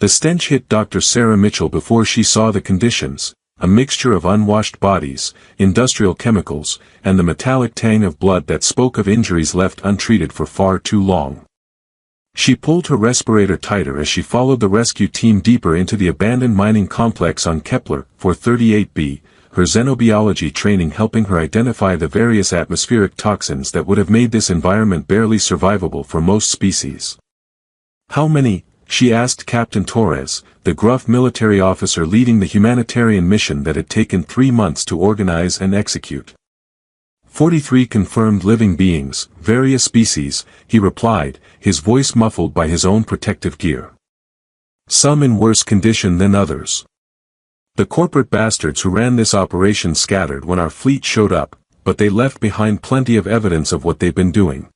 The stench hit Dr. Sarah Mitchell before she saw the conditions, a mixture of unwashed bodies, industrial chemicals, and the metallic tang of blood that spoke of injuries left untreated for far too long. She pulled her respirator tighter as she followed the rescue team deeper into the abandoned mining complex on Kepler 438b, her xenobiology training helping her identify the various atmospheric toxins that would have made this environment barely survivable for most species. "How many?" she asked Captain Torres, the gruff military officer leading the humanitarian mission that had taken 3 months to organize and execute. 43 confirmed living beings, various species, he replied, his voice muffled by his own protective gear. Some in worse condition than others. The corporate bastards who ran this operation scattered when our fleet showed up, but they left behind plenty of evidence of what they've been doing.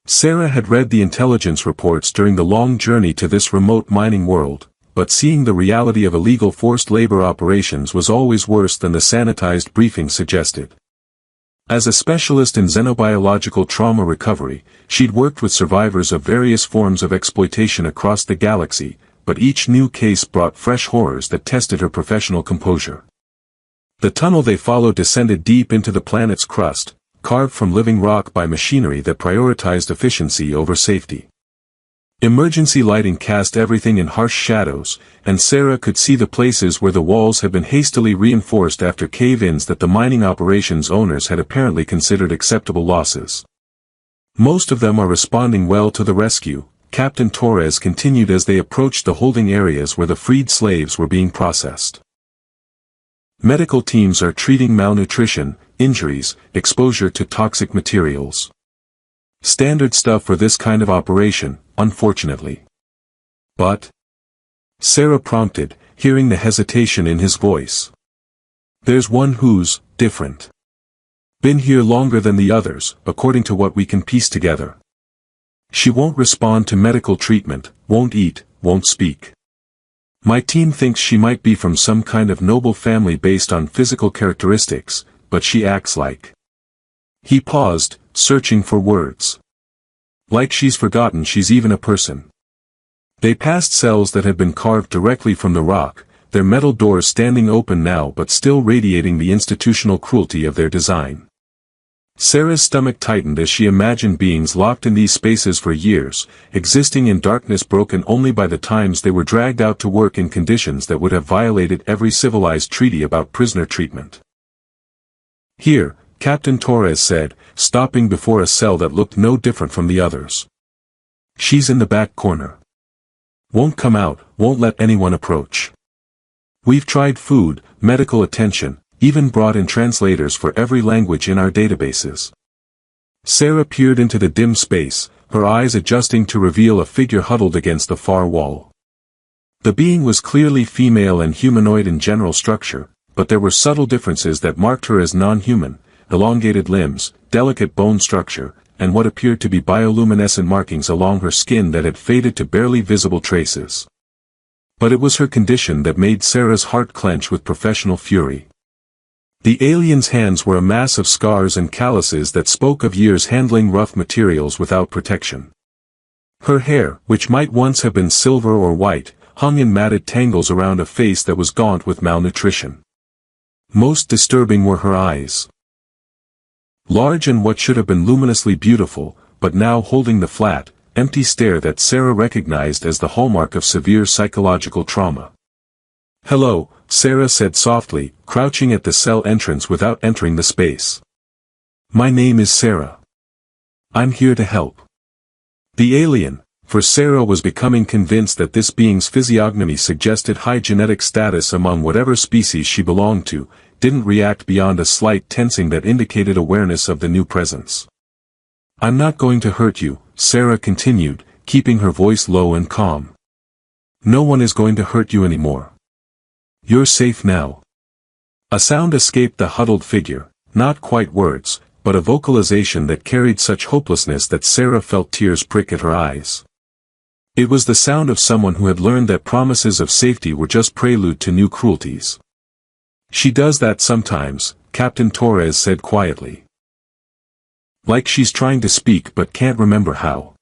Sarah had read the intelligence reports during the long journey to this remote mining world, but seeing the reality of illegal forced labor operations was always worse than the sanitized briefing suggested. As a specialist in xenobiological trauma recovery, she'd worked with survivors of various forms of exploitation across the galaxy, but each new case brought fresh horrors that tested her professional composure. The tunnel they followed descended deep into the planet's crust, carved from living rock by machinery that prioritized efficiency over safety. Emergency lighting cast everything in harsh shadows, and Sarah could see the places where the walls had been hastily reinforced after cave-ins that the mining operations owners had apparently considered acceptable losses. "Most of them are responding well to the rescue," Captain Torres continued as they approached the holding areas where the freed slaves were being processed. "Medical teams are treating malnutrition, injuries, exposure to toxic materials. Standard stuff for this kind of operation, unfortunately." "But?" Sarah prompted, hearing the hesitation in his voice. "There's one who's different. Been here longer than the others, according to what we can piece together. She won't respond to medical treatment, won't eat, won't speak. My team thinks she might be from some kind of noble family based on physical characteristics, but she acts like..." He paused, searching for words. "Like she's forgotten she's even a person." They passed cells that had been carved directly from the rock, their metal doors standing open now but still radiating the institutional cruelty of their design. Sarah's stomach tightened as she imagined beings locked in these spaces for years, existing in darkness broken only by the times they were dragged out to work in conditions that would have violated every civilized treaty about prisoner treatment. "Here," Captain Torres said, stopping before a cell that looked no different from the others. "She's in the back corner. Won't come out, won't let anyone approach. We've tried food, medical attention, even brought in translators for every language in our databases." Sarah peered into the dim space, her eyes adjusting to reveal a figure huddled against the far wall. The being was clearly female and humanoid in general structure, but there were subtle differences that marked her as non-human: elongated limbs, delicate bone structure, and what appeared to be bioluminescent markings along her skin that had faded to barely visible traces. But it was her condition that made Sarah's heart clench with professional fury. The alien's hands were a mass of scars and calluses that spoke of years handling rough materials without protection. Her hair, which might once have been silver or white, hung in matted tangles around a face that was gaunt with malnutrition. Most disturbing were her eyes. Large and what should have been luminously beautiful, but now holding the flat, empty stare that Sarah recognized as the hallmark of severe psychological trauma. "Hello," Sarah said softly, crouching at the cell entrance without entering the space. "My name is Sarah. I'm here to help." The alien, for Sarah was becoming convinced that this being's physiognomy suggested high genetic status among whatever species she belonged to, didn't react beyond a slight tensing that indicated awareness of the new presence. "I'm not going to hurt you," Sarah continued, keeping her voice low and calm. "No one is going to hurt you anymore. You're safe now." A sound escaped the huddled figure, not quite words, but a vocalization that carried such hopelessness that Sarah felt tears prick at her eyes. It was the sound of someone who had learned that promises of safety were just prelude to new cruelties. "She does that sometimes," Captain Torres said quietly. "Like she's trying to speak but can't remember how."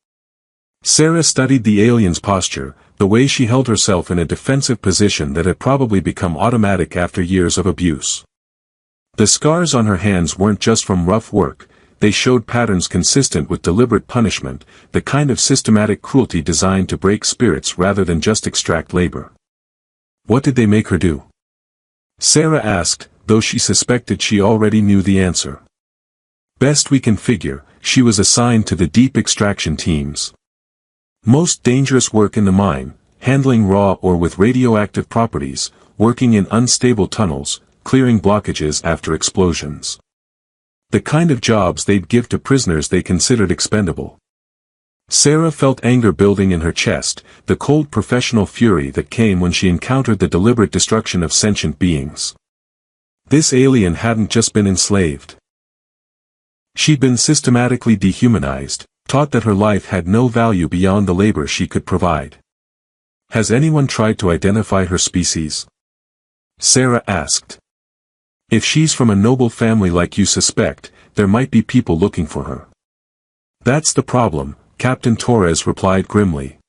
Sarah studied the alien's posture, the way she held herself in a defensive position that had probably become automatic after years of abuse. The scars on her hands weren't just from rough work, they showed patterns consistent with deliberate punishment, the kind of systematic cruelty designed to break spirits rather than just extract labor. What did they make her do? Sarah asked, though she suspected she already knew the answer. Best we can figure, she was assigned to the deep extraction teams. Most dangerous work in the mine, handling raw ore with radioactive properties, working in unstable tunnels, clearing blockages after explosions. The kind of jobs they'd give to prisoners they considered expendable. Sarah felt anger building in her chest, the cold professional fury that came when she encountered the deliberate destruction of sentient beings. This alien hadn't just been enslaved. She'd been systematically dehumanized, taught that her life had no value beyond the labor she could provide. Has anyone tried to identify her species? Sarah asked. If she's from a noble family like you suspect, there might be people looking for her. That's the problem, Captain Torres replied grimly.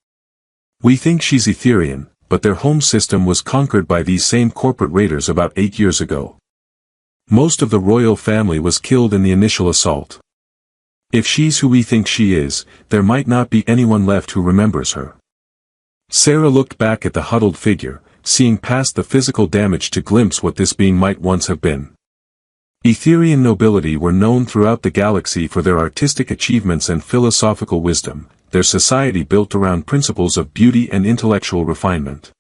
We think she's Etherian, but their home system was conquered by these same corporate raiders about 8 years ago. Most of the royal family was killed in the initial assault. If she's who we think she is, there might not be anyone left who remembers her. Sarah looked back at the huddled figure, seeing past the physical damage to glimpse what this being might once have been. Etherian nobility were known throughout the galaxy for their artistic achievements and philosophical wisdom, their society built around principles of beauty and intellectual refinement.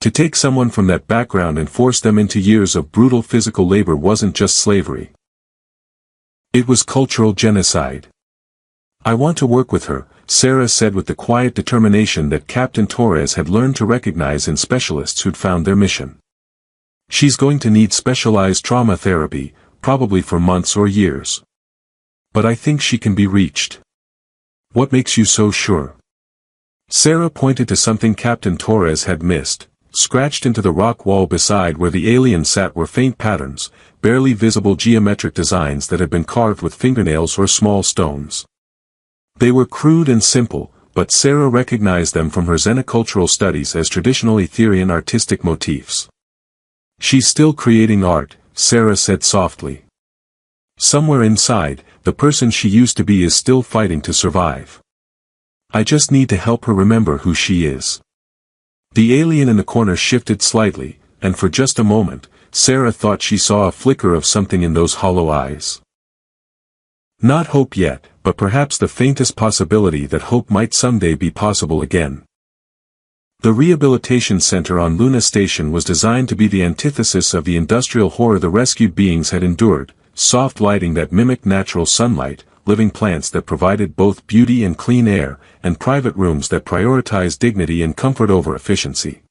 To take someone from that background and force them into years of brutal physical labor wasn't just slavery. It was cultural genocide. I want to work with her, Sarah said with the quiet determination that Captain Torres had learned to recognize in specialists who'd found their mission. She's going to need specialized trauma therapy, probably for months or years. But I think she can be reached. What makes you so sure? Sarah pointed to something Captain Torres had missed. Scratched into the rock wall beside where the alien sat were faint patterns, barely visible geometric designs that had been carved with fingernails or small stones. They were crude and simple, but Sarah recognized them from her xenocultural studies as traditional Etherian artistic motifs. She's still creating art, Sarah said softly. Somewhere inside, the person she used to be is still fighting to survive. I just need to help her remember who she is. The alien in the corner shifted slightly, and for just a moment, Sarah thought she saw a flicker of something in those hollow eyes. Not hope yet, but perhaps the faintest possibility that hope might someday be possible again. The rehabilitation center on Luna Station was designed to be the antithesis of the industrial horror the rescued beings had endured, soft lighting that mimicked natural sunlight, living plants that provided both beauty and clean air, and private rooms that prioritized dignity and comfort over efficiency.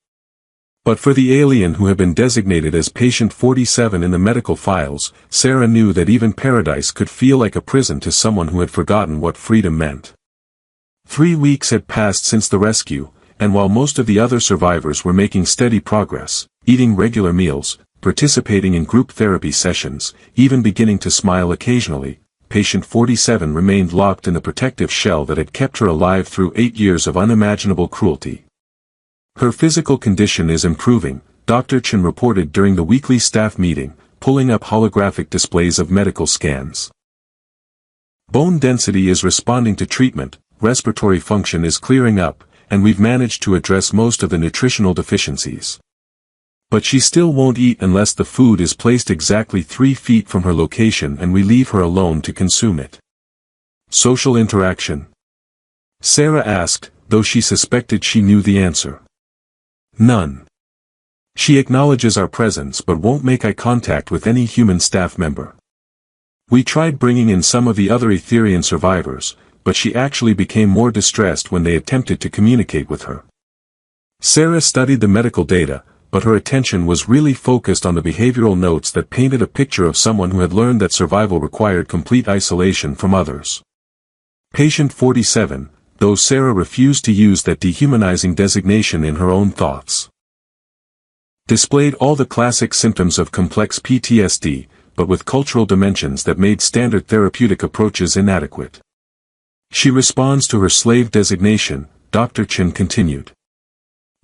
But for the alien who had been designated as Patient 47 in the medical files, Sarah knew that even paradise could feel like a prison to someone who had forgotten what freedom meant. 3 weeks had passed since the rescue, and while most of the other survivors were making steady progress, eating regular meals, participating in group therapy sessions, even beginning to smile occasionally, Patient 47 remained locked in the protective shell that had kept her alive through 8 years of unimaginable cruelty. Her physical condition is improving, Dr. Chen reported during the weekly staff meeting, pulling up holographic displays of medical scans. Bone density is responding to treatment, respiratory function is clearing up, and we've managed to address most of the nutritional deficiencies. But she still won't eat unless the food is placed exactly 3 feet from her location and we leave her alone to consume it. Social interaction? Sarah asked, though she suspected she knew the answer. None. She acknowledges our presence but won't make eye contact with any human staff member. We tried bringing in some of the other Etherian survivors, but she actually became more distressed when they attempted to communicate with her. Sarah studied the medical data, but her attention was really focused on the behavioral notes that painted a picture of someone who had learned that survival required complete isolation from others. Patient 47, though Sarah refused to use that dehumanizing designation in her own thoughts, displayed all the classic symptoms of complex PTSD, but with cultural dimensions that made standard therapeutic approaches inadequate. She responds to her slave designation, Dr. Chen continued.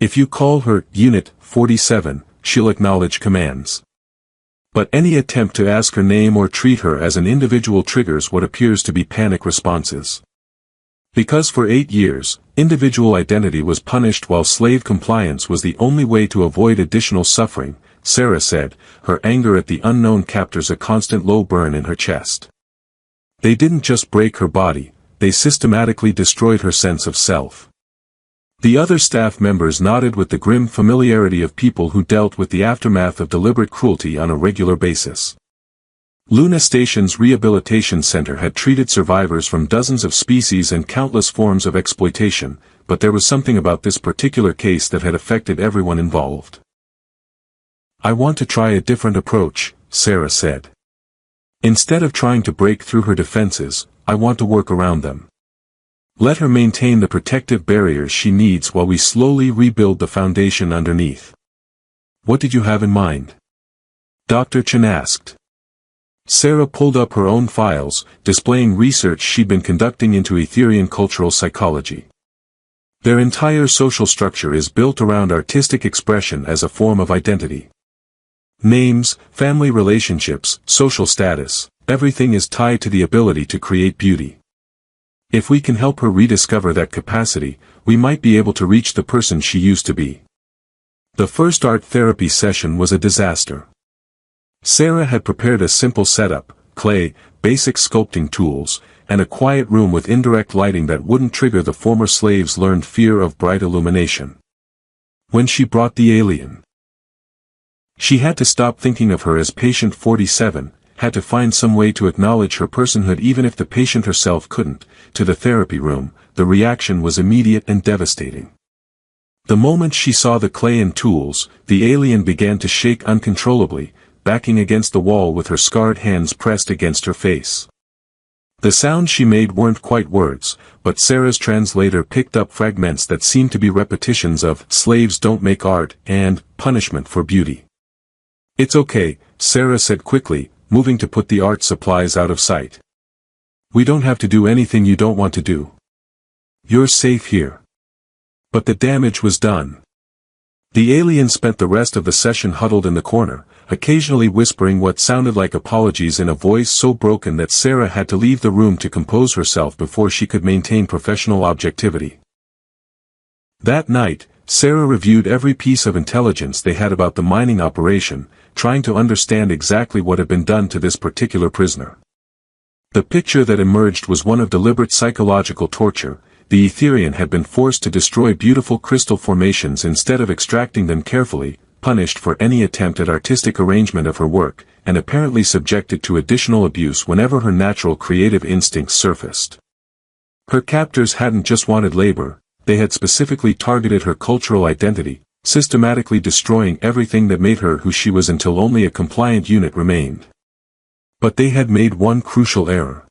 If you call her Unit 47, she'll acknowledge commands. But any attempt to ask her name or treat her as an individual triggers what appears to be panic responses. Because for 8 years, individual identity was punished while slave compliance was the only way to avoid additional suffering, Sarah said, her anger at the unknown captors a constant low burn in her chest. They didn't just break her body, they systematically destroyed her sense of self. The other staff members nodded with the grim familiarity of people who dealt with the aftermath of deliberate cruelty on a regular basis. Luna Station's Rehabilitation Center had treated survivors from dozens of species and countless forms of exploitation, but there was something about this particular case that had affected everyone involved. I want to try a different approach, Sarah said. Instead of trying to break through her defenses, I want to work around them. Let her maintain the protective barriers she needs while we slowly rebuild the foundation underneath. What did you have in mind? Dr. Chen asked. Sarah pulled up her own files, displaying research she'd been conducting into Etherian cultural psychology. Their entire social structure is built around artistic expression as a form of identity. Names, family relationships, social status, everything is tied to the ability to create beauty. If we can help her rediscover that capacity, we might be able to reach the person she used to be. The first art therapy session was a disaster. Sarah had prepared a simple setup, clay, basic sculpting tools, and a quiet room with indirect lighting that wouldn't trigger the former slave's learned fear of bright illumination. When she brought the alien, she had to stop thinking of her as patient 47, had to find some way to acknowledge her personhood even if the patient herself couldn't. To the therapy room, the reaction was immediate and devastating. The moment she saw the clay and tools, the alien began to shake uncontrollably, backing against the wall with her scarred hands pressed against her face. The sounds she made weren't quite words, but Sarah's translator picked up fragments that seemed to be repetitions of "slaves don't make art" and "punishment for beauty." "It's okay," Sarah said quickly, moving to put the art supplies out of sight. "We don't have to do anything you don't want to do. You're safe here." But the damage was done. The alien spent the rest of the session huddled in the corner, occasionally whispering what sounded like apologies in a voice so broken that Sarah had to leave the room to compose herself before she could maintain professional objectivity. That night, Sarah reviewed every piece of intelligence they had about the mining operation, trying to understand exactly what had been done to this particular prisoner. The picture that emerged was one of deliberate psychological torture. The Etherian had been forced to destroy beautiful crystal formations instead of extracting them carefully, punished for any attempt at artistic arrangement of her work, and apparently subjected to additional abuse whenever her natural creative instincts surfaced. Her captors hadn't just wanted labor, they had specifically targeted her cultural identity, systematically destroying everything that made her who she was until only a compliant unit remained. But they had made one crucial error.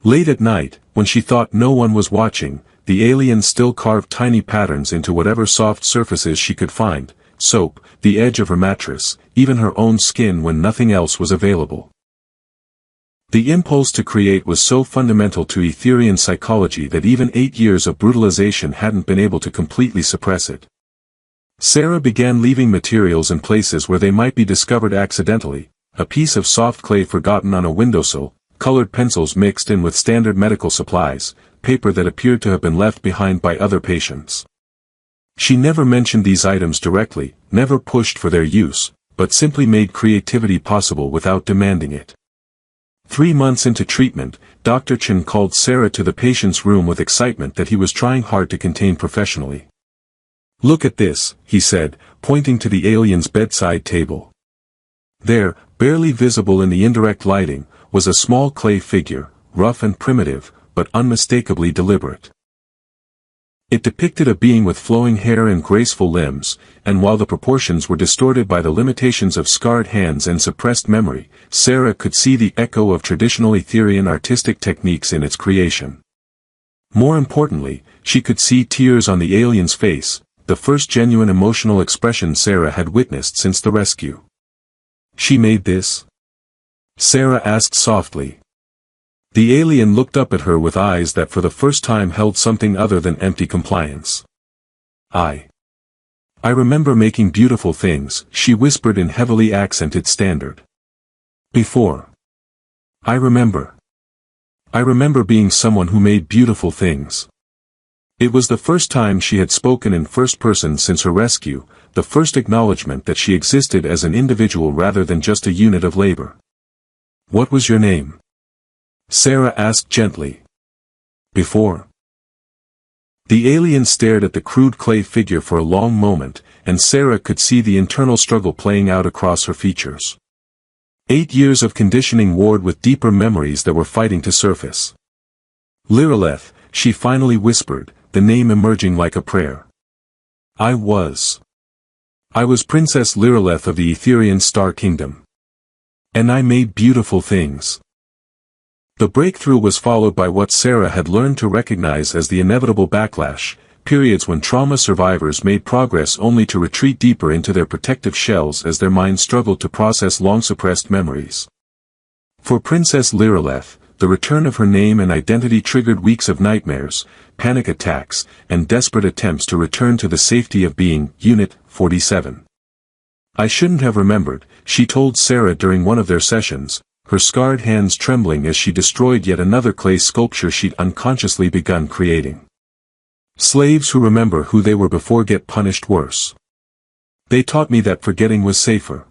Late at night, when she thought no one was watching, the alien still carved tiny patterns into whatever soft surfaces she could find, soap, the edge of her mattress, even her own skin when nothing else was available. The impulse to create was so fundamental to Etherian psychology that even 8 years of brutalization hadn't been able to completely suppress it. Sarah began leaving materials in places where they might be discovered accidentally, a piece of soft clay forgotten on a windowsill, colored pencils mixed in with standard medical supplies, paper that appeared to have been left behind by other patients. She never mentioned these items directly, never pushed for their use, but simply made creativity possible without demanding it. 3 months into treatment, Dr. Chen called Sarah to the patient's room with excitement that he was trying hard to contain professionally. "Look at this," he said, pointing to the alien's bedside table. There, barely visible in the indirect lighting, was a small clay figure, rough and primitive, but unmistakably deliberate. It depicted a being with flowing hair and graceful limbs, and while the proportions were distorted by the limitations of scarred hands and suppressed memory, Sarah could see the echo of traditional Etherian artistic techniques in its creation. More importantly, she could see tears on the alien's face, the first genuine emotional expression Sarah had witnessed since the rescue. "She made this?" Sarah asked softly. The alien looked up at her with eyes that for the first time held something other than empty compliance. "I I remember making beautiful things, she whispered in heavily accented standard. Before. I remember. I remember being someone who made beautiful things. It was the first time she had spoken in first person since her rescue, the first acknowledgement that she existed as an individual rather than just a unit of labor. What was your name? Sarah asked gently. Before. The alien stared at the crude clay figure for a long moment, and Sarah could see the internal struggle playing out across her features. 8 years of conditioning warred with deeper memories that were fighting to surface. Lireleth, she finally whispered, the name emerging like a prayer. I was Princess Lireleth of the Etherian Star Kingdom. And I made beautiful things. The breakthrough was followed by what Sarah had learned to recognize as the inevitable backlash, periods when trauma survivors made progress only to retreat deeper into their protective shells as their minds struggled to process long-suppressed memories. For Princess Lireleth, the return of her name and identity triggered weeks of nightmares, panic attacks, and desperate attempts to return to the safety of being Unit 47. I shouldn't have remembered, she told Sarah during one of their sessions, her scarred hands trembling as she destroyed yet another clay sculpture she'd unconsciously begun creating. Slaves who remember who they were before get punished worse. They taught me that forgetting was safer.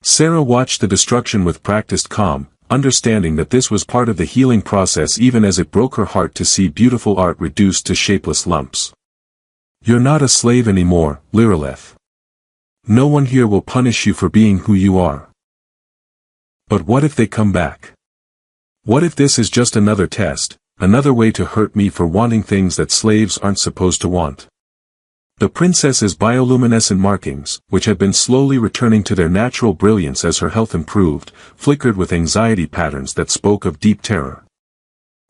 Sarah watched the destruction with practiced calm, understanding that this was part of the healing process even as it broke her heart to see beautiful art reduced to shapeless lumps. You're not a slave anymore, Lireleth. No one here will punish you for being who you are. But what if they come back? What if this is just another test, another way to hurt me for wanting things that slaves aren't supposed to want? The princess's bioluminescent markings, which had been slowly returning to their natural brilliance as her health improved, flickered with anxiety patterns that spoke of deep terror.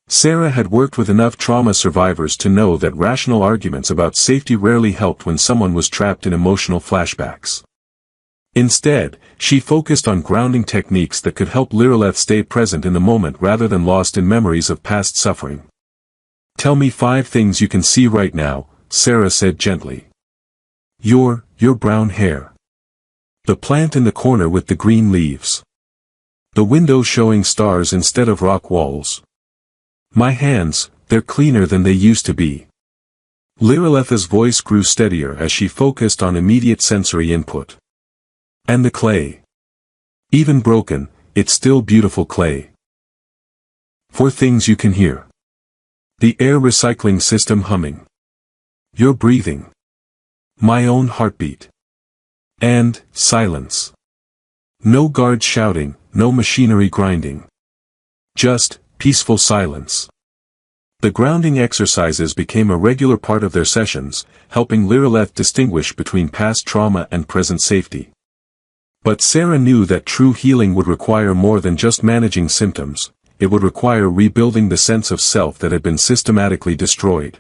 Sarah had worked with enough trauma survivors to know that rational arguments about safety rarely helped when someone was trapped in emotional flashbacks. Instead, she focused on grounding techniques that could help Lireleth stay present in the moment rather than lost in memories of past suffering. Tell me 5 things you can see right now, Sarah said gently. Your brown hair. The plant in the corner with the green leaves. The window showing stars instead of rock walls. My hands, they're cleaner than they used to be. Lireleth's voice grew steadier as she focused on immediate sensory input. And the clay. Even broken, it's still beautiful clay. 4 things you can hear. The air recycling system humming. Your breathing. My own heartbeat. And silence. No guards shouting, no machinery grinding. Just peaceful silence. The grounding exercises became a regular part of their sessions, helping Lireleth distinguish between past trauma and present safety. But Sarah knew that true healing would require more than just managing symptoms, it would require rebuilding the sense of self that had been systematically destroyed.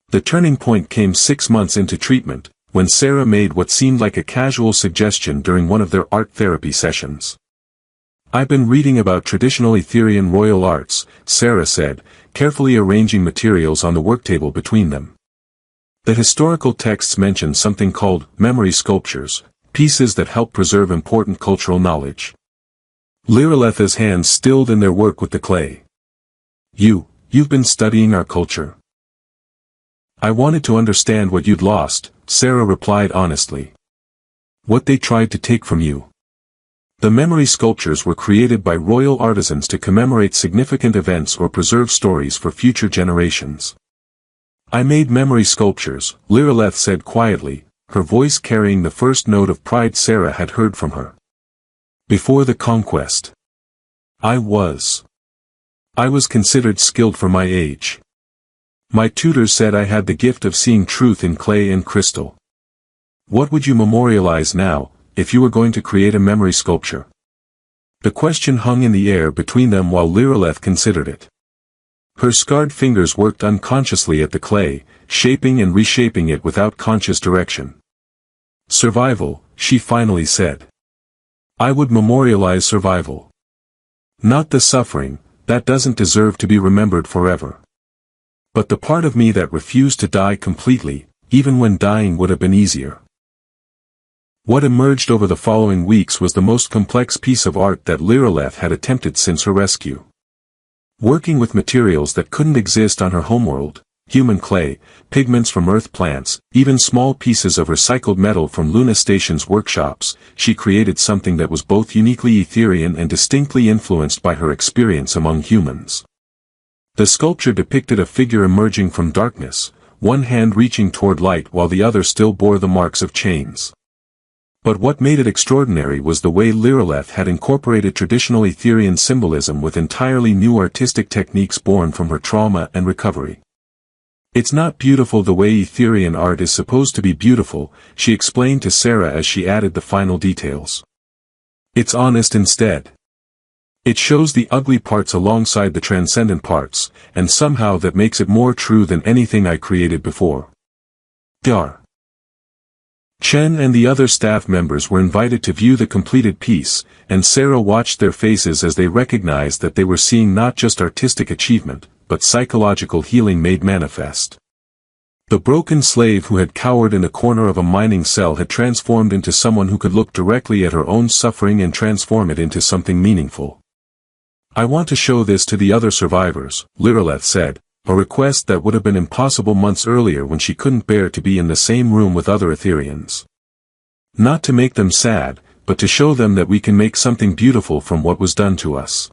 The turning point came 6 months into treatment, when Sarah made what seemed like a casual suggestion during one of their art therapy sessions. I've been reading about traditional Etherian royal arts, Sarah said, carefully arranging materials on the worktable between them. The historical texts mention something called memory sculptures, pieces that help preserve important cultural knowledge. Lireleth's hands stilled in their work with the clay. You've been studying our culture. I wanted to understand what you'd lost, Sarah replied honestly. What they tried to take from you. The memory sculptures were created by royal artisans to commemorate significant events or preserve stories for future generations. I made memory sculptures, Lireleth said quietly, her voice carrying the first note of pride Sarah had heard from her. Before the conquest. I was considered skilled for my age. My tutors said I had the gift of seeing truth in clay and crystal. What would you memorialize now, if you were going to create a memory sculpture? The question hung in the air between them while Lireleth considered it. Her scarred fingers worked unconsciously at the clay, shaping and reshaping it without conscious direction. Survival, she finally said. I would memorialize survival. Not the suffering, that doesn't deserve to be remembered forever. But the part of me that refused to die completely, even when dying would have been easier. What emerged over the following weeks was the most complex piece of art that Lireleth had attempted since her rescue. Working with materials that couldn't exist on her homeworld, human clay, pigments from earth plants, even small pieces of recycled metal from Luna Station's workshops, she created something that was both uniquely Etherian and distinctly influenced by her experience among humans. The sculpture depicted a figure emerging from darkness, one hand reaching toward light while the other still bore the marks of chains. But what made it extraordinary was the way Lireleth had incorporated traditional Etherian symbolism with entirely new artistic techniques born from her trauma and recovery. "It's not beautiful the way Etherian art is supposed to be beautiful," she explained to Sarah as she added the final details. "It's honest instead. It shows the ugly parts alongside the transcendent parts, and somehow that makes it more true than anything I created before." Dar. Chen and the other staff members were invited to view the completed piece, and Sarah watched their faces as they recognized that they were seeing not just artistic achievement, but psychological healing made manifest. The broken slave who had cowered in a corner of a mining cell had transformed into someone who could look directly at her own suffering and transform it into something meaningful. "I want to show this to the other survivors," Lireleth said, a request that would have been impossible months earlier when she couldn't bear to be in the same room with other Etherians. "Not to make them sad, but to show them that we can make something beautiful from what was done to us."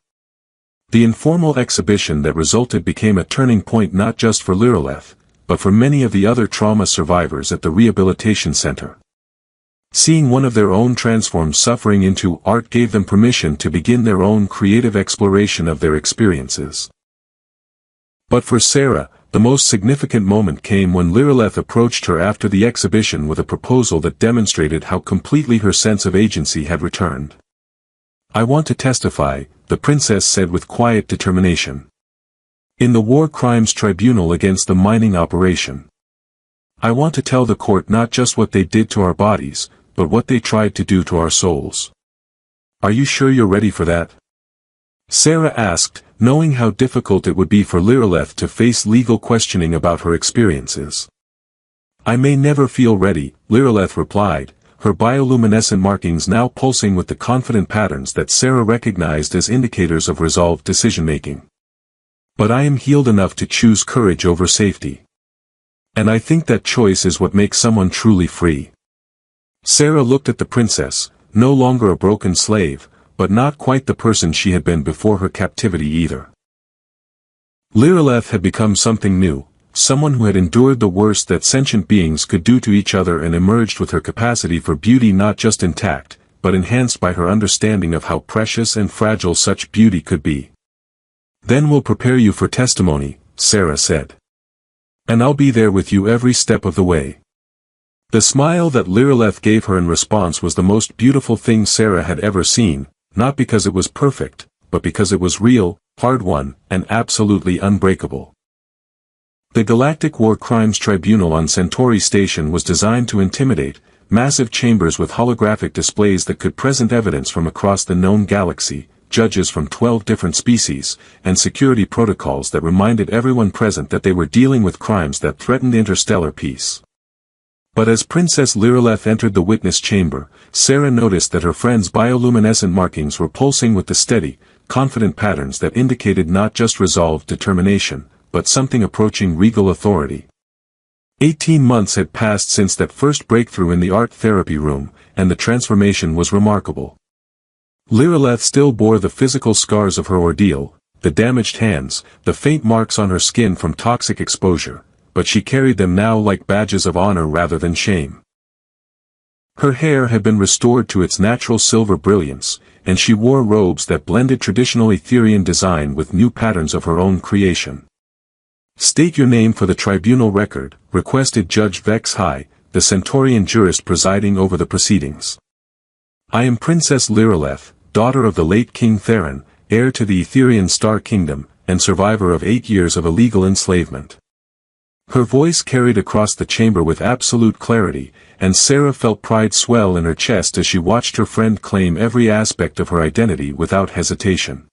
The informal exhibition that resulted became a turning point not just for Lireleth, but for many of the other trauma survivors at the rehabilitation center. Seeing one of their own transform suffering into art gave them permission to begin their own creative exploration of their experiences. But for Sarah, the most significant moment came when Lireleth approached her after the exhibition with a proposal that demonstrated how completely her sense of agency had returned. "I want to testify," the princess said with quiet determination. "In the War Crimes Tribunal against the mining operation. I want to tell the court not just what they did to our bodies, but what they tried to do to our souls." "Are you sure you're ready for that?" Sarah asked, knowing how difficult it would be for Lireleth to face legal questioning about her experiences. "I may never feel ready," Lireleth replied, her bioluminescent markings now pulsing with the confident patterns that Sarah recognized as indicators of resolved decision-making. "But I am healed enough to choose courage over safety. And I think that choice is what makes someone truly free." Sarah looked at the princess, no longer a broken slave, but not quite the person she had been before her captivity either. Lireleth had become something new, someone who had endured the worst that sentient beings could do to each other and emerged with her capacity for beauty not just intact, but enhanced by her understanding of how precious and fragile such beauty could be. "Then we'll prepare you for testimony," Sarah said. "And I'll be there with you every step of the way." The smile that Lireleth gave her in response was the most beautiful thing Sarah had ever seen, not because it was perfect, but because it was real, hard-won, and absolutely unbreakable. The Galactic War Crimes Tribunal on Centauri Station was designed to intimidate, massive chambers with holographic displays that could present evidence from across the known galaxy, judges from 12 different species, and security protocols that reminded everyone present that they were dealing with crimes that threatened interstellar peace. But as Princess Lireleth entered the witness chamber, Sarah noticed that her friend's bioluminescent markings were pulsing with the steady, confident patterns that indicated not just resolved determination, but something approaching regal authority. 18 months had passed since that first breakthrough in the art therapy room, and the transformation was remarkable. Lireleth still bore the physical scars of her ordeal, the damaged hands, the faint marks on her skin from toxic exposure, but she carried them now like badges of honor rather than shame. Her hair had been restored to its natural silver brilliance, and she wore robes that blended traditional Etherian design with new patterns of her own creation. "State your name for the tribunal record," requested Judge Vex High, the Centaurian jurist presiding over the proceedings. "I am Princess Lireleth, daughter of the late King Theron, heir to the Etherian Star Kingdom, and survivor of 8 years of illegal enslavement." Her voice carried across the chamber with absolute clarity, and Sarah felt pride swell in her chest as she watched her friend claim every aspect of her identity without hesitation.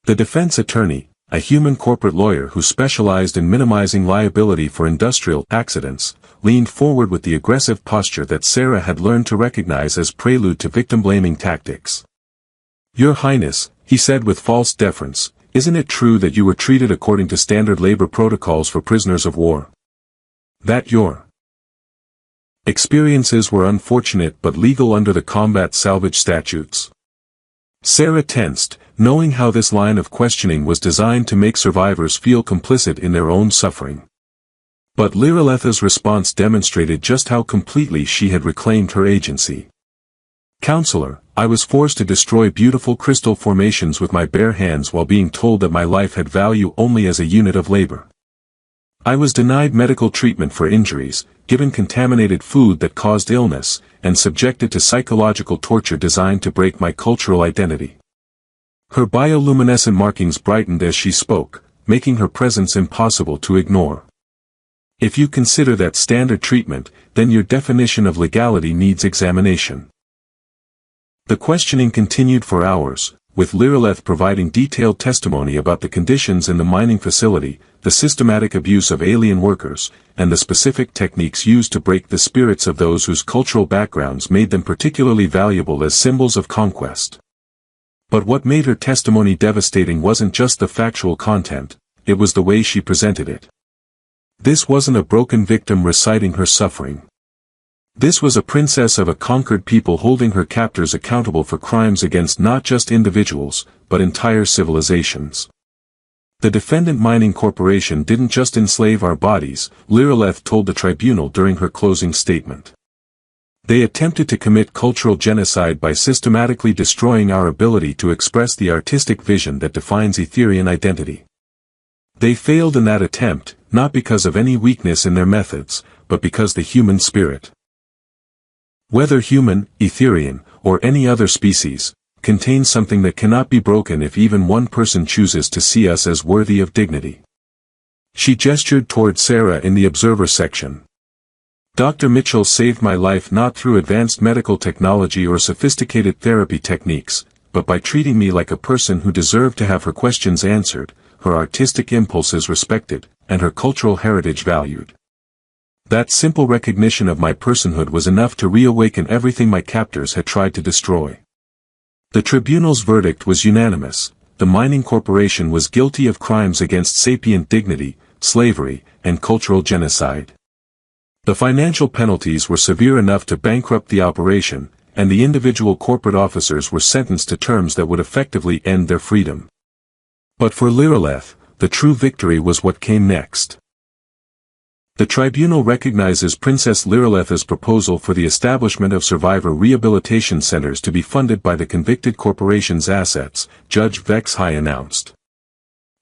The defense attorney, a human corporate lawyer who specialized in minimizing liability for industrial accidents, leaned forward with the aggressive posture that Sarah had learned to recognize as prelude to victim-blaming tactics. "Your Highness," he said with false deference, "isn't it true that you were treated according to standard labor protocols for prisoners of war? That your experiences were unfortunate but legal under the combat salvage statutes?" Sarah tensed, knowing how this line of questioning was designed to make survivors feel complicit in their own suffering. But Lyriletha's response demonstrated just how completely she had reclaimed her agency. "Counselor, I was forced to destroy beautiful crystal formations with my bare hands while being told that my life had value only as a unit of labor. I was denied medical treatment for injuries, given contaminated food that caused illness, and subjected to psychological torture designed to break my cultural identity." Her bioluminescent markings brightened as she spoke, making her presence impossible to ignore. "If you consider that standard treatment, then your definition of legality needs examination." The questioning continued for hours, with Lyrileth providing detailed testimony about the conditions in the mining facility, the systematic abuse of alien workers, and the specific techniques used to break the spirits of those whose cultural backgrounds made them particularly valuable as symbols of conquest. But what made her testimony devastating wasn't just the factual content, it was the way she presented it. This wasn't a broken victim reciting her suffering. This was a princess of a conquered people holding her captors accountable for crimes against not just individuals, but entire civilizations. "The defendant mining corporation didn't just enslave our bodies," Lyrileth told the tribunal during her closing statement. "They attempted to commit cultural genocide by systematically destroying our ability to express the artistic vision that defines Etherian identity. They failed in that attempt, not because of any weakness in their methods, but because the human spirit, whether human, Etherian, or any other species, contains something that cannot be broken if even one person chooses to see us as worthy of dignity." She gestured toward Sarah in the observer section. "Dr. Mitchell saved my life not through advanced medical technology or sophisticated therapy techniques, but by treating me like a person who deserved to have her questions answered, her artistic impulses respected, and her cultural heritage valued. That simple recognition of my personhood was enough to reawaken everything my captors had tried to destroy." The tribunal's verdict was unanimous: the mining corporation was guilty of crimes against sapient dignity, slavery, and cultural genocide. The financial penalties were severe enough to bankrupt the operation, and the individual corporate officers were sentenced to terms that would effectively end their freedom. But for Lyrileth, the true victory was what came next. The tribunal recognizes Princess Lyriletha's proposal for the establishment of survivor rehabilitation centers to be funded by the convicted corporation's assets, Judge Vexhai announced.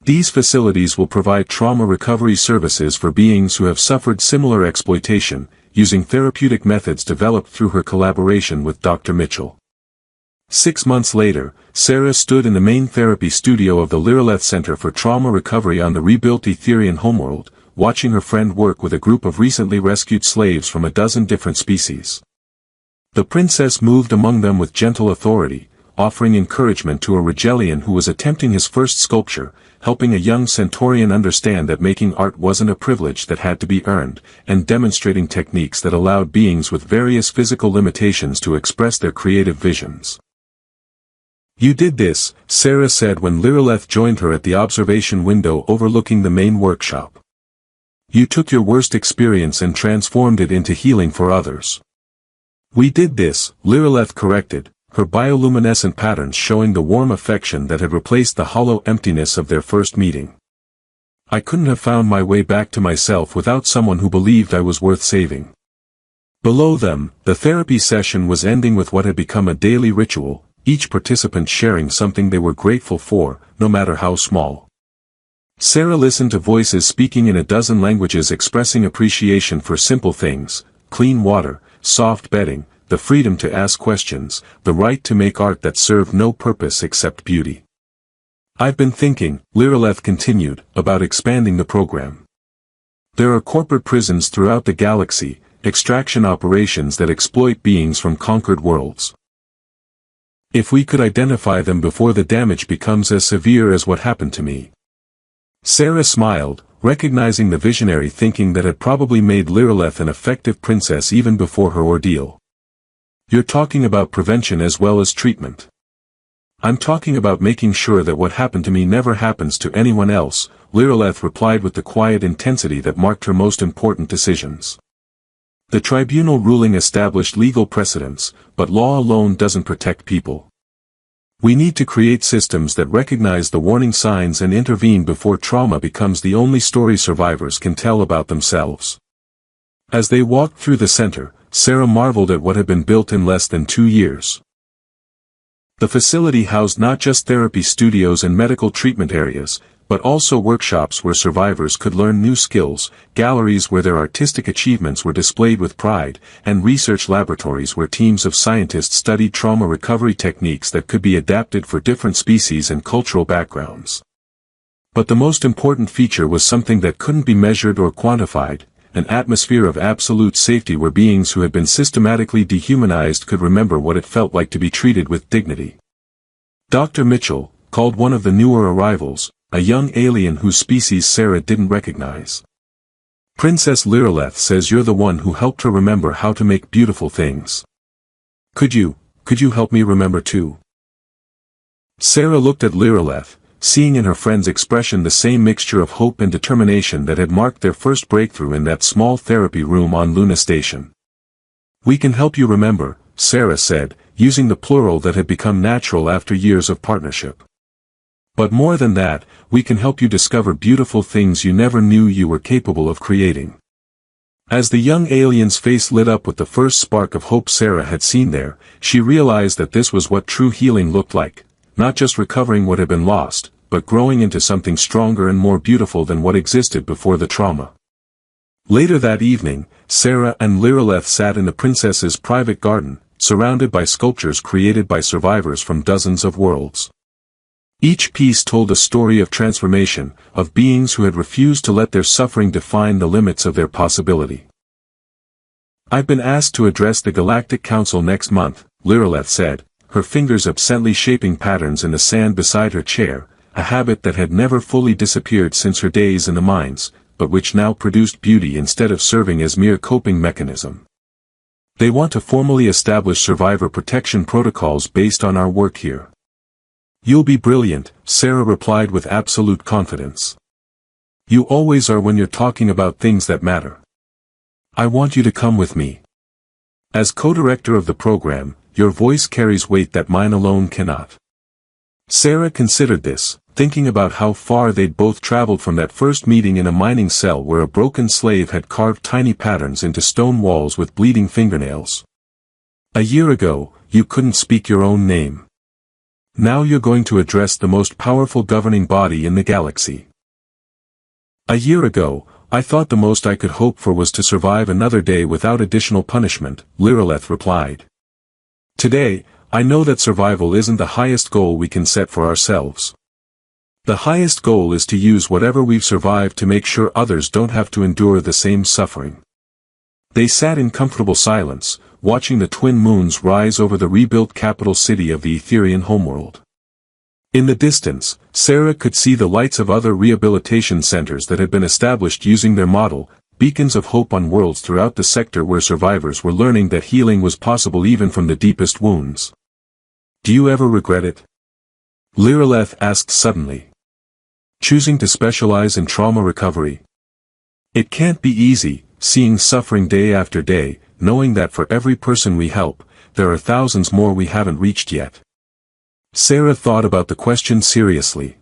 These facilities will provide trauma recovery services for beings who have suffered similar exploitation, using therapeutic methods developed through her collaboration with Dr. Mitchell. 6 months later, Sarah stood in the main therapy studio of the Lyrileth Center for Trauma Recovery on the rebuilt Etherian homeworld, watching her friend work with a group of recently rescued slaves from a dozen different species. The princess moved among them with gentle authority, offering encouragement to a Rigelian who was attempting his first sculpture, helping a young Centaurian understand that making art wasn't a privilege that had to be earned, and demonstrating techniques that allowed beings with various physical limitations to express their creative visions. "You did this," Sarah said when Lyrileth joined her at the observation window overlooking the main workshop. "You took your worst experience and transformed it into healing for others." "We did this," Lyrileth corrected, her bioluminescent patterns showing the warm affection that had replaced the hollow emptiness of their first meeting. "I couldn't have found my way back to myself without someone who believed I was worth saving." Below them, the therapy session was ending with what had become a daily ritual, each participant sharing something they were grateful for, no matter how small. Sarah listened to voices speaking in a dozen languages expressing appreciation for simple things: clean water, soft bedding, the freedom to ask questions, the right to make art that served no purpose except beauty. "I've been thinking," Lyrileth continued, "about expanding the program. There are corporate prisons throughout the galaxy, extraction operations that exploit beings from conquered worlds. If we could identify them before the damage becomes as severe as what happened to me." Sarah smiled, recognizing the visionary thinking that had probably made Lireleth an effective princess even before her ordeal. "You're talking about prevention as well as treatment." "I'm talking about making sure that what happened to me never happens to anyone else," Lireleth replied with the quiet intensity that marked her most important decisions. "The tribunal ruling established legal precedents, but law alone doesn't protect people. We need to create systems that recognize the warning signs and intervene before trauma becomes the only story survivors can tell about themselves." As they walked through the center, Sarah marveled at what had been built in less than 2 years. The facility housed not just therapy studios and medical treatment areas, but also workshops where survivors could learn new skills, galleries where their artistic achievements were displayed with pride, and research laboratories where teams of scientists studied trauma recovery techniques that could be adapted for different species and cultural backgrounds. But the most important feature was something that couldn't be measured or quantified: an atmosphere of absolute safety where beings who had been systematically dehumanized could remember what it felt like to be treated with dignity. Dr. Mitchell, called one of the newer arrivals, a young alien whose species Sarah didn't recognize. "Princess Lireleth says you're the one who helped her remember how to make beautiful things. Could you help me remember too?" Sarah looked at Lireleth, seeing in her friend's expression the same mixture of hope and determination that had marked their first breakthrough in that small therapy room on Luna Station. "We can help you remember," Sarah said, using the plural that had become natural after years of partnership. "But more than that, we can help you discover beautiful things you never knew you were capable of creating." As the young alien's face lit up with the first spark of hope Sarah had seen there, she realized that this was what true healing looked like, not just recovering what had been lost, but growing into something stronger and more beautiful than what existed before the trauma. Later that evening, Sarah and Lireleth sat in the princess's private garden, surrounded by sculptures created by survivors from dozens of worlds. Each piece told a story of transformation, of beings who had refused to let their suffering define the limits of their possibility. "I've been asked to address the Galactic Council next month," Lireleth said, her fingers absently shaping patterns in the sand beside her chair, a habit that had never fully disappeared since her days in the mines, but which now produced beauty instead of serving as mere coping mechanism. "They want to formally establish survivor protection protocols based on our work here." "You'll be brilliant," Sarah replied with absolute confidence. "You always are when you're talking about things that matter. I want you to come with me. As co-director of the program, your voice carries weight that mine alone cannot." Sarah considered this, thinking about how far they'd both traveled from that first meeting in a mining cell where a broken slave had carved tiny patterns into stone walls with bleeding fingernails. "A year ago, you couldn't speak your own name. Now you're going to address the most powerful governing body in the galaxy." "A year ago, I thought the most I could hope for was to survive another day without additional punishment," Lireleth replied. "Today, I know that survival isn't the highest goal we can set for ourselves. The highest goal is to use whatever we've survived to make sure others don't have to endure the same suffering." They sat in comfortable silence, watching the twin moons rise over the rebuilt capital city of the Etherian homeworld. In the distance, Sarah could see the lights of other rehabilitation centers that had been established using their model, beacons of hope on worlds throughout the sector where survivors were learning that healing was possible even from the deepest wounds. "Do you ever regret it?" Lireleth asked suddenly. "Choosing to specialize in trauma recovery? It can't be easy, seeing suffering day after day, knowing that for every person we help, there are thousands more we haven't reached yet." Sarah thought about the question seriously.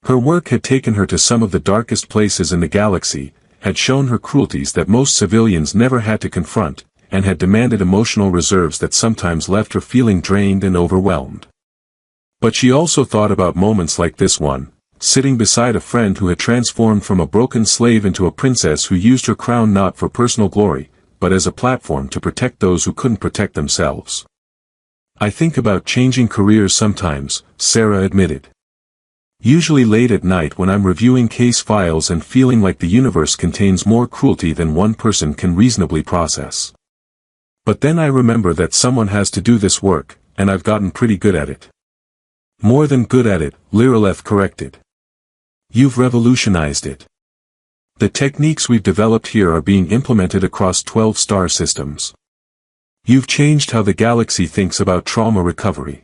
Her work had taken her to some of the darkest places in the galaxy, had shown her cruelties that most civilians never had to confront, and had demanded emotional reserves that sometimes left her feeling drained and overwhelmed. But she also thought about moments like this one, sitting beside a friend who had transformed from a broken slave into a princess who used her crown not for personal glory, but as a platform to protect those who couldn't protect themselves. "I think about changing careers sometimes," Sarah admitted. "Usually late at night when I'm reviewing case files and feeling like the universe contains more cruelty than one person can reasonably process. But then I remember that someone has to do this work, and I've gotten pretty good at it." "More than good at it," Lireleth corrected. You've revolutionized it. The techniques we've developed here are being implemented across 12 star systems. You've changed how the galaxy thinks about trauma recovery.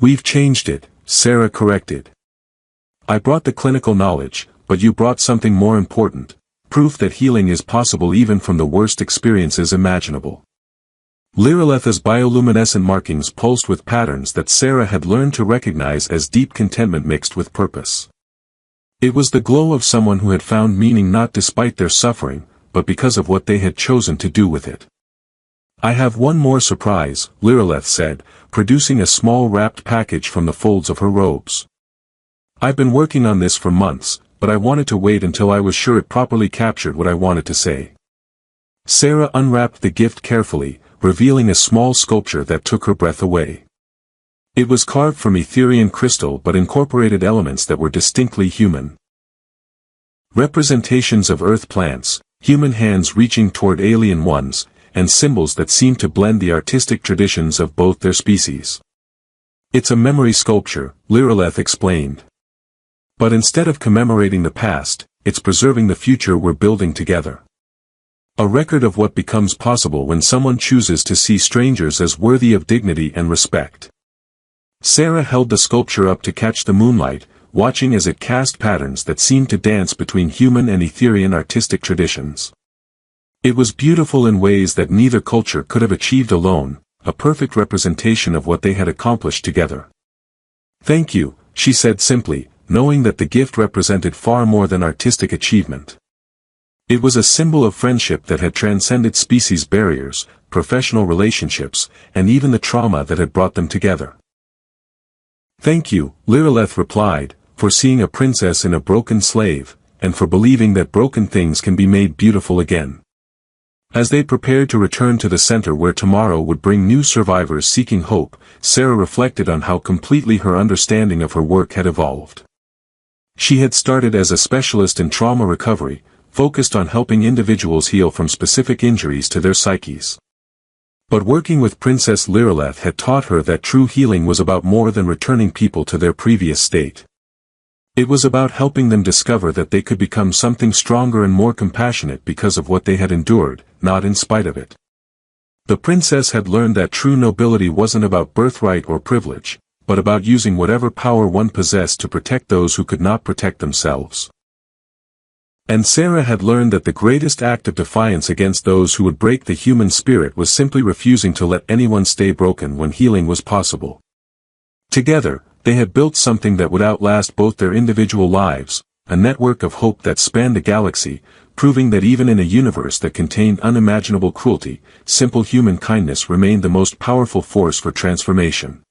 We've changed it, Sarah corrected. I brought the clinical knowledge, but you brought something more important, proof that healing is possible even from the worst experiences imaginable. Lyriletha's bioluminescent markings pulsed with patterns that Sarah had learned to recognize as deep contentment mixed with purpose. It was the glow of someone who had found meaning not despite their suffering, but because of what they had chosen to do with it. I have one more surprise, Lyrileth said, producing a small wrapped package from the folds of her robes. I've been working on this for months, but I wanted to wait until I was sure it properly captured what I wanted to say. Sarah unwrapped the gift carefully, revealing a small sculpture that took her breath away. It was carved from Etherian crystal but incorporated elements that were distinctly human. Representations of earth plants, human hands reaching toward alien ones, and symbols that seemed to blend the artistic traditions of both their species. It's a memory sculpture, Lyrileth explained. But instead of commemorating the past, it's preserving the future we're building together. A record of what becomes possible when someone chooses to see strangers as worthy of dignity and respect. Sarah held the sculpture up to catch the moonlight, watching as it cast patterns that seemed to dance between human and Etherian artistic traditions. It was beautiful in ways that neither culture could have achieved alone, a perfect representation of what they had accomplished together. Thank you, she said simply, knowing that the gift represented far more than artistic achievement. It was a symbol of friendship that had transcended species barriers, professional relationships, and even the trauma that had brought them together. Thank you, Lyrileth replied, for seeing a princess in a broken slave, and for believing that broken things can be made beautiful again. As they prepared to return to the center where tomorrow would bring new survivors seeking hope, Sarah reflected on how completely her understanding of her work had evolved. She had started as a specialist in trauma recovery, focused on helping individuals heal from specific injuries to their psyches. But working with Princess Lyrileth had taught her that true healing was about more than returning people to their previous state. It was about helping them discover that they could become something stronger and more compassionate because of what they had endured, not in spite of it. The princess had learned that true nobility wasn't about birthright or privilege, but about using whatever power one possessed to protect those who could not protect themselves. And Sarah had learned that the greatest act of defiance against those who would break the human spirit was simply refusing to let anyone stay broken when healing was possible. Together, they had built something that would outlast both their individual lives, a network of hope that spanned the galaxy, proving that even in a universe that contained unimaginable cruelty, simple human kindness remained the most powerful force for transformation.